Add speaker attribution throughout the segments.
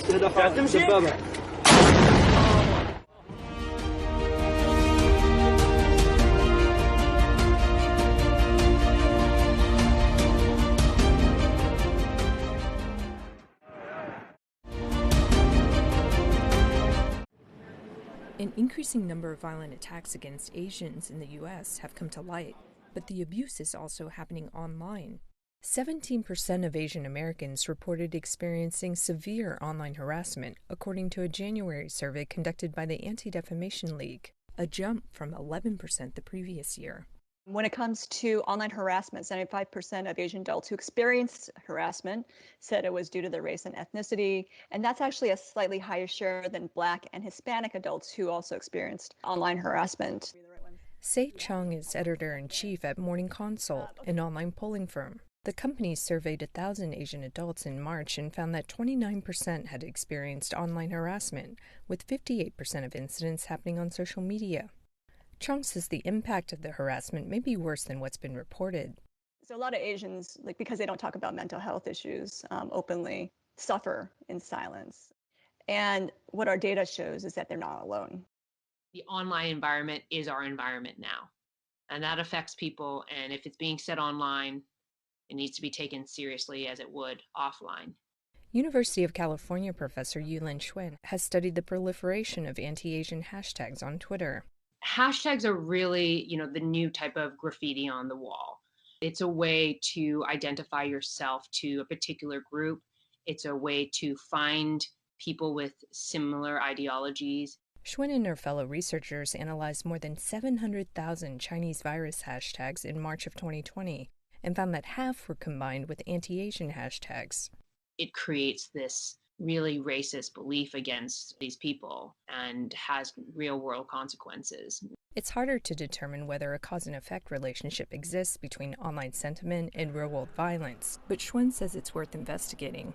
Speaker 1: An increasing number of violent attacks against Asians in the U.S. have come to light, but the abuse is also happening online. 17% of Asian Americans reported experiencing severe online harassment, according to a January survey conducted by the Anti-Defamation League, a jump from 11% the previous year.
Speaker 2: When it comes to online harassment, 75% of Asian adults who experienced harassment said it was due to their race and ethnicity, and that's actually a slightly higher share than Black and Hispanic adults who also experienced online harassment.
Speaker 1: Sei Chung is editor-in-chief at Morning Consult, an online polling firm. The company surveyed 1,000 Asian adults in March and found that 29% had experienced online harassment, with 58% of incidents happening on social media. Chung says the impact of the harassment may be worse than what's been reported.
Speaker 2: So a lot of Asians, because they don't talk about mental health issues openly, suffer in silence. And what our data shows is that they're not alone.
Speaker 3: The online environment is our environment now, and that affects people. And if it's being said online, it needs to be taken seriously as it would offline.
Speaker 1: University of California professor Yulin Xuan has studied the proliferation of anti-Asian hashtags on Twitter.
Speaker 3: Hashtags are really, the new type of graffiti on the wall. It's a way to identify yourself to a particular group. It's a way to find people with similar ideologies.
Speaker 1: Xuan and her fellow researchers analyzed more than 700,000 Chinese virus hashtags in March of 2020 and found that half were combined with anti-Asian hashtags.
Speaker 3: It creates this really racist belief against these people and has real-world consequences.
Speaker 1: It's harder to determine whether a cause and effect relationship exists between online sentiment and real-world violence, but Xuan says it's worth investigating.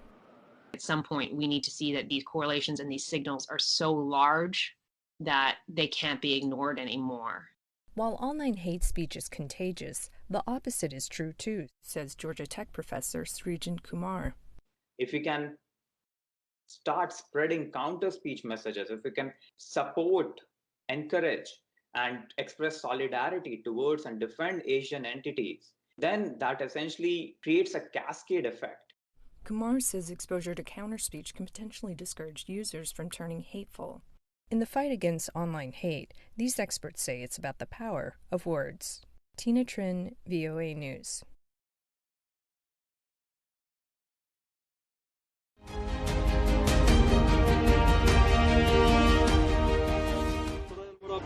Speaker 3: At some point, we need to see that these correlations and these signals are so large that they can't be ignored anymore.
Speaker 1: While online hate speech is contagious, the opposite is true too, says Georgia Tech professor Srijan Kumar.
Speaker 4: If we can start spreading counter-speech messages, if we can support, encourage, and express solidarity towards and defend Asian entities, then that essentially creates a cascade effect.
Speaker 1: Kumar says exposure to counter-speech can potentially discourage users from turning hateful. In the fight against online hate, these experts say it's about the power of words. Tina Trinh, VOA News.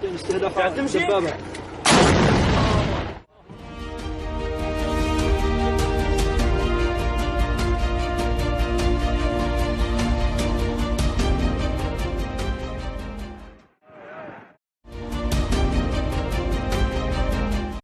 Speaker 5: استهداف دبابة